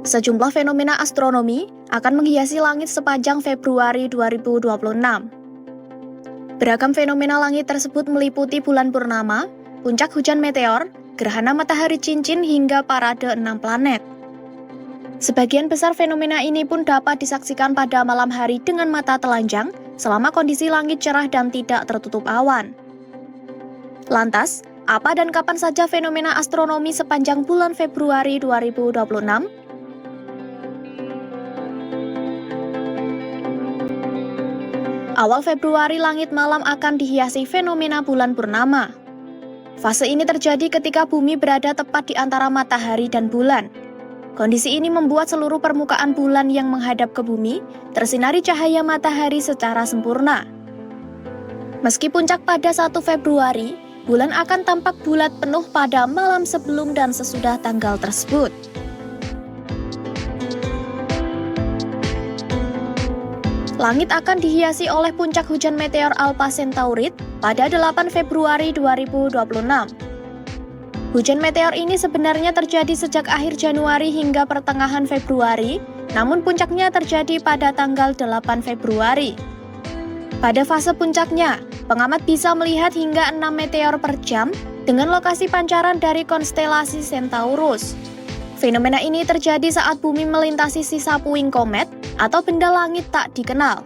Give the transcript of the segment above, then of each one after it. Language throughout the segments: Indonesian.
Sejumlah fenomena astronomi akan menghiasi langit sepanjang Februari 2026. Beragam fenomena langit tersebut meliputi bulan purnama, puncak hujan meteor, gerhana matahari cincin hingga parade 6 planet. Sebagian besar fenomena ini pun dapat disaksikan pada malam hari dengan mata telanjang selama kondisi langit cerah dan tidak tertutup awan. Lantas, apa dan kapan saja fenomena astronomi sepanjang bulan Februari 2026? Awal Februari langit malam akan dihiasi fenomena bulan purnama. Fase ini terjadi ketika bumi berada tepat di antara matahari dan bulan. Kondisi ini membuat seluruh permukaan bulan yang menghadap ke bumi tersinari cahaya matahari secara sempurna. Meski puncak pada 1 Februari, bulan akan tampak bulat penuh pada malam sebelum dan sesudah tanggal tersebut. Langit akan dihiasi oleh puncak hujan meteor Alpha Centauri pada 8 Februari 2026. Hujan meteor ini sebenarnya terjadi sejak akhir Januari hingga pertengahan Februari, namun puncaknya terjadi pada tanggal 8 Februari. Pada fase puncaknya, pengamat bisa melihat hingga 6 meteor per jam dengan lokasi pancaran dari konstelasi Centaurus. Fenomena ini terjadi saat bumi melintasi sisa puing komet atau benda langit tak dikenal.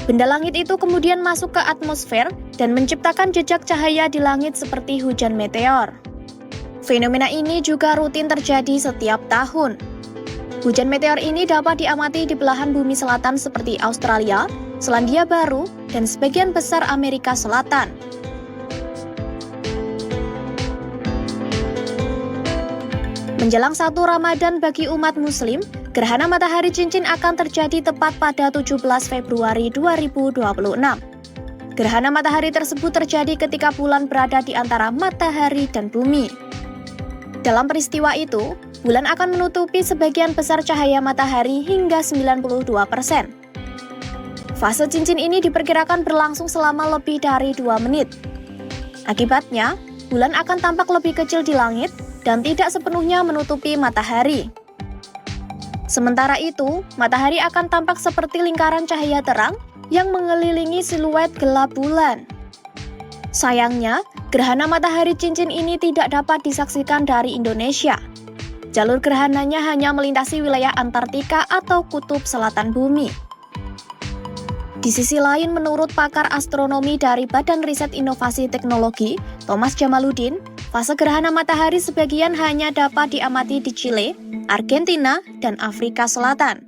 Benda langit itu kemudian masuk ke atmosfer dan menciptakan jejak cahaya di langit seperti hujan meteor. Fenomena ini juga rutin terjadi setiap tahun. Hujan meteor ini dapat diamati di belahan bumi selatan seperti Australia, Selandia Baru, dan sebagian besar Amerika Selatan. Menjelang 1 Ramadan bagi umat Muslim, gerhana matahari cincin akan terjadi tepat pada 17 Februari 2026. Gerhana matahari tersebut terjadi ketika bulan berada di antara matahari dan bumi. Dalam peristiwa itu, bulan akan menutupi sebagian besar cahaya matahari hingga 92%. Fase cincin ini diperkirakan berlangsung selama lebih dari 2 menit. Akibatnya, bulan akan tampak lebih kecil di langit dan tidak sepenuhnya menutupi matahari. Sementara itu, matahari akan tampak seperti lingkaran cahaya terang yang mengelilingi siluet gelap bulan. Sayangnya, gerhana matahari cincin ini tidak dapat disaksikan dari Indonesia. Jalur gerhananya hanya melintasi wilayah Antartika atau kutub selatan bumi. Di sisi lain, menurut pakar astronomi dari Badan Riset Inovasi Teknologi, Thomas Jamaluddin, fase gerhana matahari sebagian hanya dapat diamati di Chile, Argentina, dan Afrika Selatan.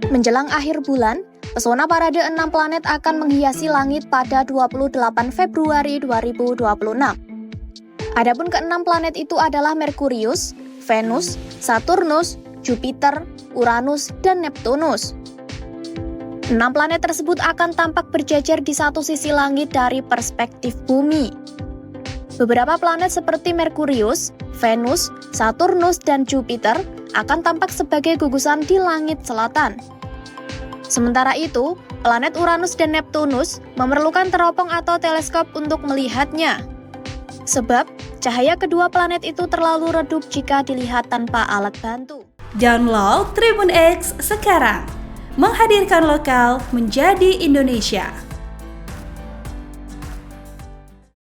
Menjelang akhir bulan, pesona parade 6 planet akan menghiasi langit pada 28 Februari 2026. Adapun ke-6 planet itu adalah Merkurius, Venus, Saturnus, Jupiter, Uranus, dan Neptunus. 6 planet tersebut akan tampak berjejer di satu sisi langit dari perspektif bumi. Beberapa planet seperti Merkurius, Venus, Saturnus, dan Jupiter akan tampak sebagai gugusan di langit selatan. Sementara itu, planet Uranus dan Neptunus memerlukan teropong atau teleskop untuk melihatnya. Sebab, cahaya kedua planet itu terlalu redup jika dilihat tanpa alat bantu. Download Tribun X sekarang, menghadirkan lokal menjadi Indonesia.